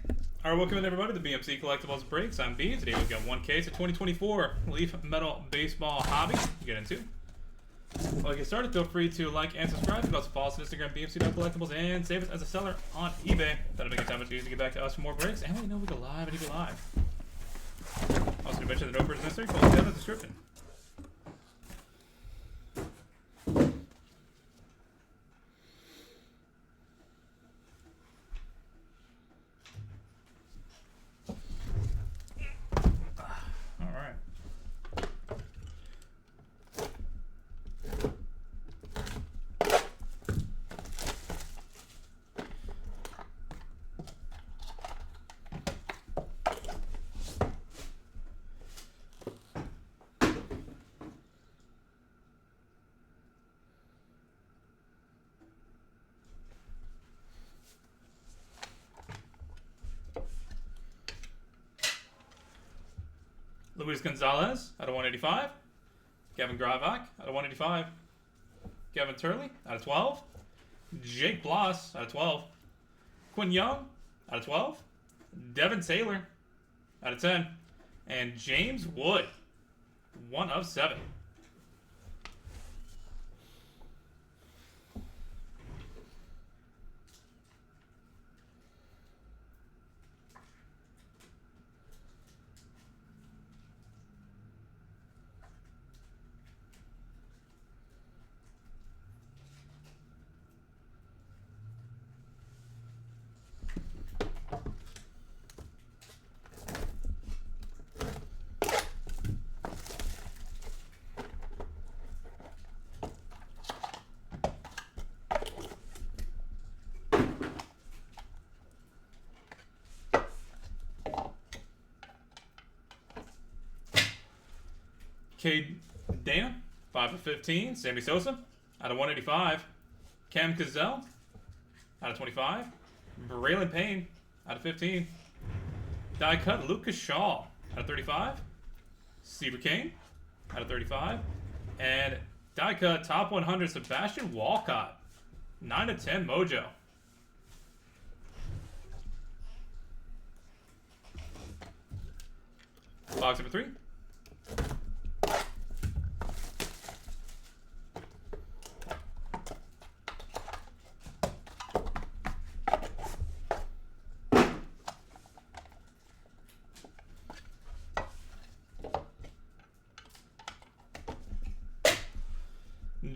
Alright, welcome in everybody to the BMC Collectibles Breaks. I'm B. Today we've got one case of 2024 Leaf Metal Baseball Hobby to get into. While we get started, feel free to like and subscribe. You can also follow us on Instagram, BMC.collectibles, and save us as a seller on eBay. That'll make it time to get back to us for more breaks. And we know we go live and eBay live. Also, to mention the no purchase necessary, follow us in the description. Luis Gonzalez out of 185. Gavin Gravak out of 185. Kevin Turley out of 12. Jake Bloss out of 12. Quinn Young out of 12. Devin Taylor out of 10. And James Wood, 1 of 7. Cade Dana, 5 of 15. Sammy Sosa, out of 185. Cam Cazell, out of 25. Braylon Payne, out of 15. Die cut Lucas Shaw, out of 35. Seaver Kane, out of 35. And die cut top 100 Sebastian Walcott, 9 of 10 Mojo. Box number 3.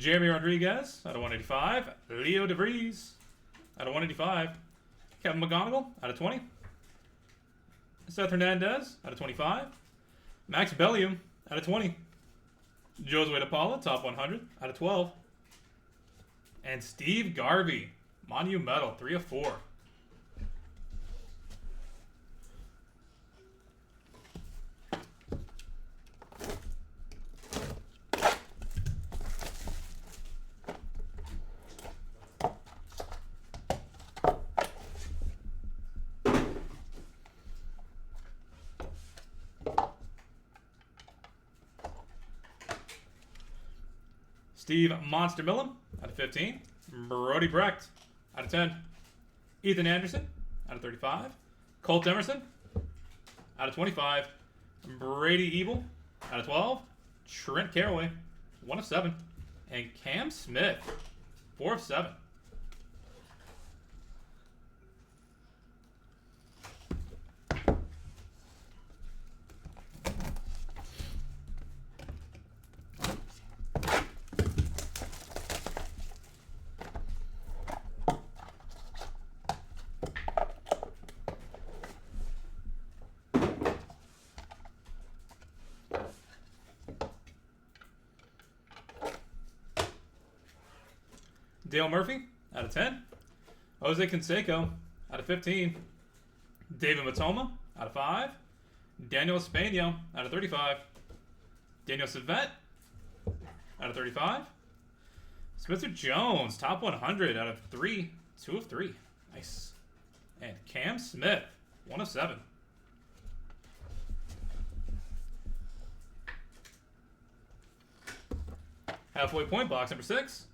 Jeremy Rodriguez out of 185. Leo DeVries out of 185. Kevin McGonigal out of 20. Seth Hernandez out of 25. Max Bellium out of 20. Josue De Paula, top 100 out of 12. And Steve Garvey, Monumental, 3 of 4. Steve Monster Millen out of 15. Brody Brecht out of 10. Ethan Anderson out of 35. Colt Emerson out of 25. Brady Ebel out of 12. Trent Caraway, 1 of 7. And Cam Smith, 4 of 7. Dale Murphy out of 10. Jose Canseco out of 15. David Matoma out of 5. Daniel Espanol out of 35. Daniel Savet out of 35. Spencer Jones, top 100 out of 3. 2 of 3. Nice. And Cam Smith, 1 of 7. Halfway point box number 6.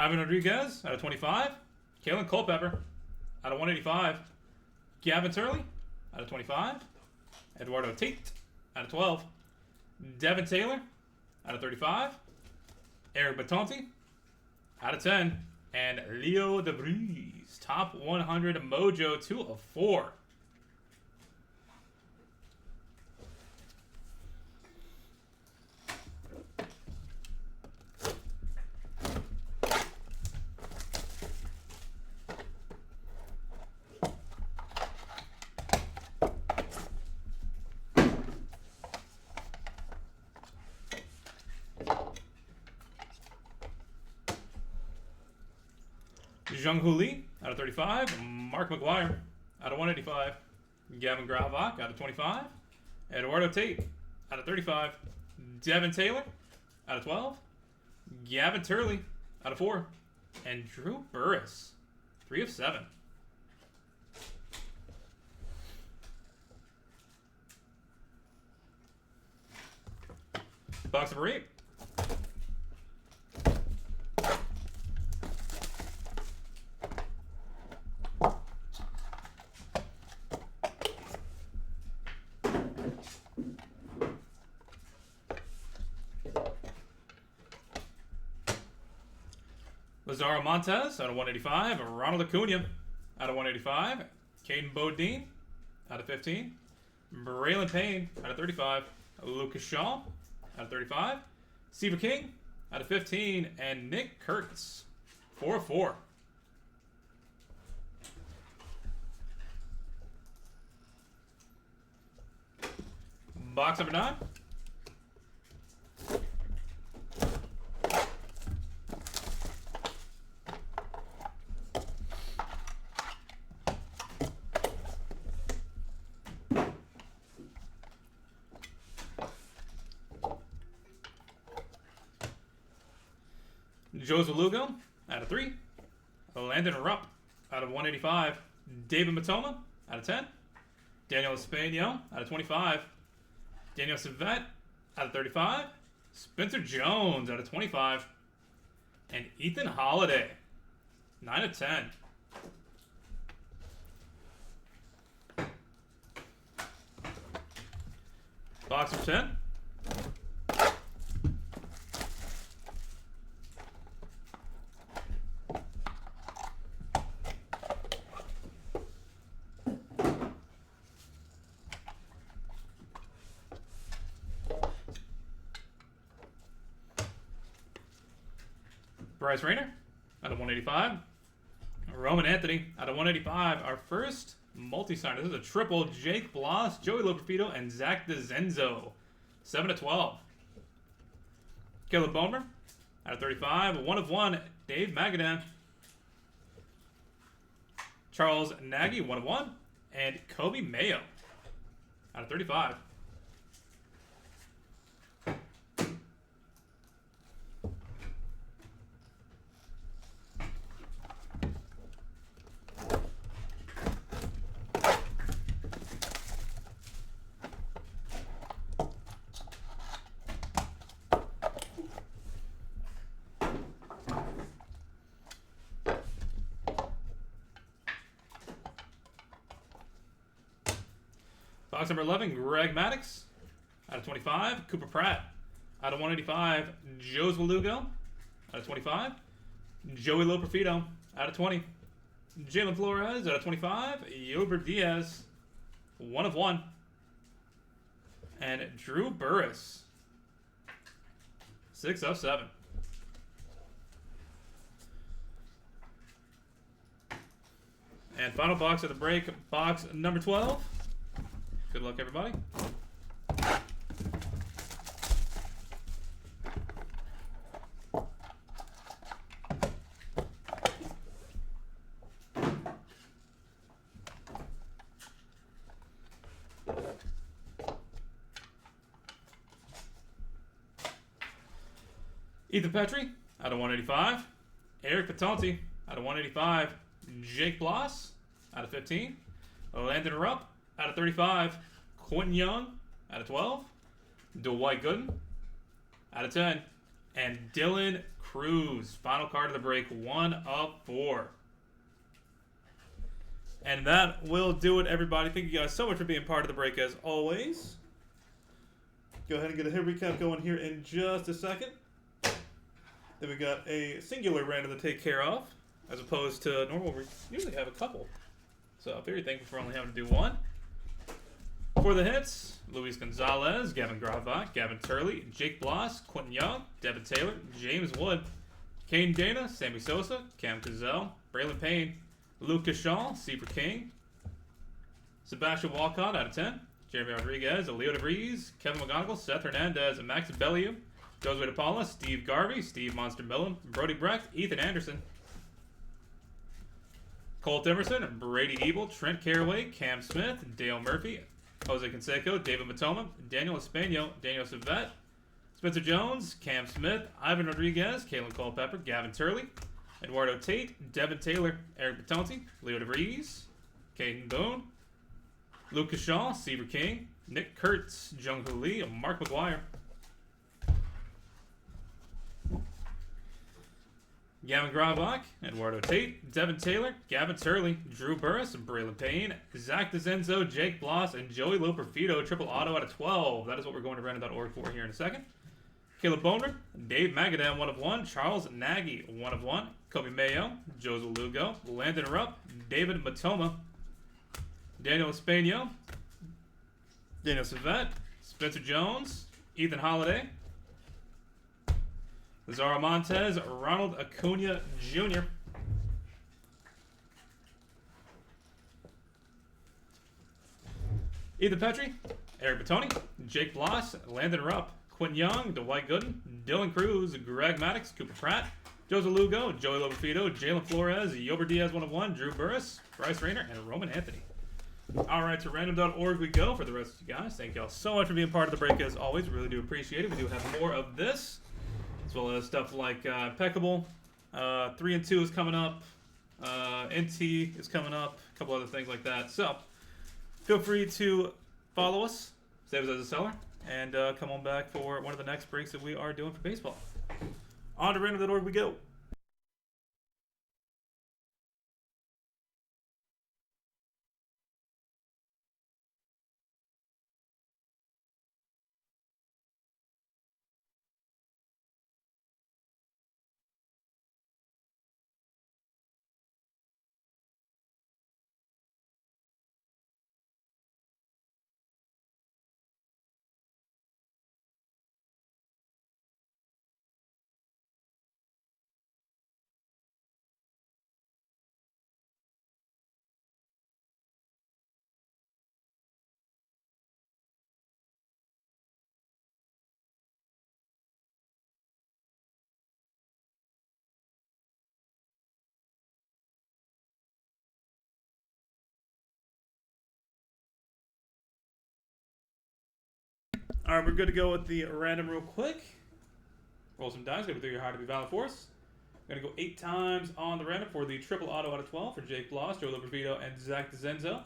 Ivan Rodriguez out of 25. Kalen Culpepper out of 185. Gavin Turley out of 25. Eduardo Tate out of 12. Devin Taylor out of 35. Eric Batonti out of 10. And Leo DeVries, top 100 Mojo 2 of 4. Jung-Hoo Lee out of 35. Mark McGuire out of 185. Gavin Gravak out of 25. Eduardo Tate out of 35. Devin Taylor out of 12. Gavin Turley out of 4. And Drew Burris, 3 of 7. Box number 8. Lazaro Montez out of 185. Ronald Acuna out of 185. Caden Bodine out of 15. Braylon Payne out of 35. Lucas Shaw out of 35. Steve King out of 15. And Nick Kurtz, 4 of 4. Box number 9. Joe Zalugo out of 3. Landon Rupp out of 185. David Matoma out of 10. Daniel Espanio out of 25. Daniel Savet out of 35. Spencer Jones out of 25. And Ethan Holiday, 9 of 10. Box of 10. Bryce Rayner out of 185. Roman Anthony out of 185. Our first multi-signer. This is a triple. Jake Bloss, Joey Loperfido, and Zach DeZenzo. 7 of 12. Caleb Bomer out of 35. 1 of 1. Dave Magadan. Charles Nagy, 1 of 1. And Kobe Mayo out of 35. Box number 11, Greg Maddux out of 25. Cooper Pratt out of 185. Joe Zalugo out of 25. Joey Loperfido out of 20. Jalen Flores out of 25. Yober Diaz, 1 of 1. And Drew Burris, 6 of 7. And final box of the break, box number 12. Good luck, everybody. Ethan Petrie out of 185. Eric Patonti out of 185. Jake Bloss out of 15. Landon Rupp out of 35. Quentin Young out of 12. Dwight Gooden out of 10. And Dylan Cruz. Final card of the break, 1 of 4. And that will do it, everybody. Thank you guys so much for being part of the break, as always. Go ahead and get a hit recap going here in just a second. Then we got a singular random to take care of, as opposed to normal. We usually have a couple. So very thankful for only having to do one. For the hits, Luis Gonzalez, Gavin Gravak, Gavin Turley, Jake Bloss, Quentin Young, Devin Taylor, James Wood, Kane Dana, Sammy Sosa, Cam Cazell, Braylon Payne, Lucas Shaw, Seaver King, Sebastian Walcott out of 10, Jeremy Rodriguez, Leo DeVries, Kevin McGonigal, Seth Hernandez, Max Bellew, Josue DePaula, Steve Garvey, Steve Monster Millen, Brody Brecht, Ethan Anderson, Colt Emerson, Brady Ebel, Trent Caraway, Cam Smith, Dale Murphy, Jose Canseco, David Matoma, Daniel Espanol, Daniel Savet, Spencer Jones, Cam Smith, Ivan Rodriguez, Kalen Culpepper, Gavin Turley, Eduardo Tate, Devin Taylor, Eric Batonti, Leo DeVries, Caden Boone, Lucas Shaw, Seaver King, Nick Kurtz, Jung Hoo Lee, and Mark McGuire. Gavin Gravak, Eduardo Tate, Devin Taylor, Gavin Turley, Drew Burris, Braylon Payne, Zach DeZenzo, Jake Bloss, and Joey Loperfido, triple auto out of 12. That is what we're going to random.org for here in a second. Caleb Boner, Dave Magadan, 1 of 1, Charles Nagy, 1 of 1, Kobe Mayo, Joseph Lugo, Landon Rupp, David Matoma, Daniel Espanol, Daniel Savet, Spencer Jones, Ethan Holiday, Lazaro Montez, Ronald Acuna Jr. Ethan Petrie, Eric Batoni, Jake Bloss, Landon Rupp, Quentin Young, Dwight Gooden, Dylan Cruz, Greg Maddox, Cooper Pratt, Joseph Lugo, Joey Loperfido, Jalen Flores, Yober Diaz 1 of 1, Drew Burris, Bryce Rayner, and Roman Anthony. Alright, to random.org we go for the rest of you guys. Thank y'all so much for being part of the break as always. Really do appreciate it. We do have more of this, as well as stuff like Impeccable. 3 and 2 is coming up. NT is coming up. A couple other things like that. So, feel free to follow us, save us as a seller, and come on back for one of the next breaks that we are doing for baseball. On to random.org we go. All right, we're good to go with the random real quick. Roll some dice. Go through your high to be valid for us. We're going to go 8 times on the random for the triple auto out of 12 for Jake Bloss, Joe Loperfido, and Zach DeZenzo.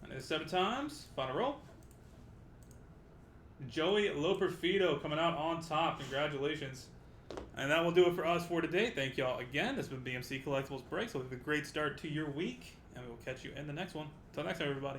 And then 7 times. Final roll. Joey Loperfido coming out on top. Congratulations. And that will do it for us for today. Thank y'all again. This has been BMC Collectibles Break. So have a great start to your week. And we will catch you in the next one. Until next time, everybody.